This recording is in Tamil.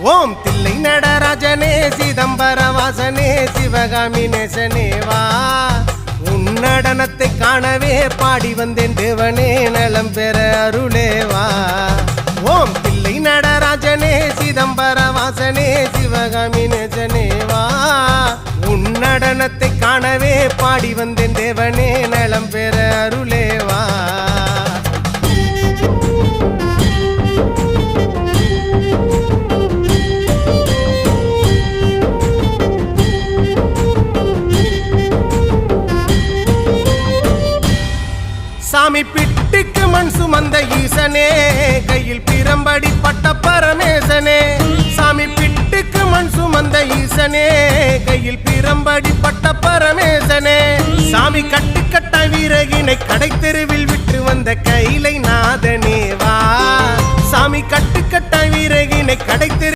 ஓம் தில்லை நடராஜனே சிதம்பர வாசனே சிவகாமி நேசனே வா உன் நடனத்தை காணவே பாடி வந்தேன் தேவனே நலம் பெற அருளே வா ஓம் தில்லை நடராஜனே சிதம்பர வாசனே சிவகாமி நேசனே வா உன் நடனத்தை காணவே பாடி வந்தேன் தேவனே நலம் பெற அருளே வா சாமி பிட்டுக்கு மண் சுமந்த ஈசனே கையில் பிரம்படி பட்ட பரமேசனே சாமி பிட்டுக்கு மண் சுமந்த ஈசனே கையில் பிரம்படி பட்ட பரமேசனே சாமி கட்டுக்கட்ட வீரகினை கடை தெருவில் விட்டு வந்த கைலை நாதனே வா சாமி கட்டுக்கட்ட வீரகினை கடை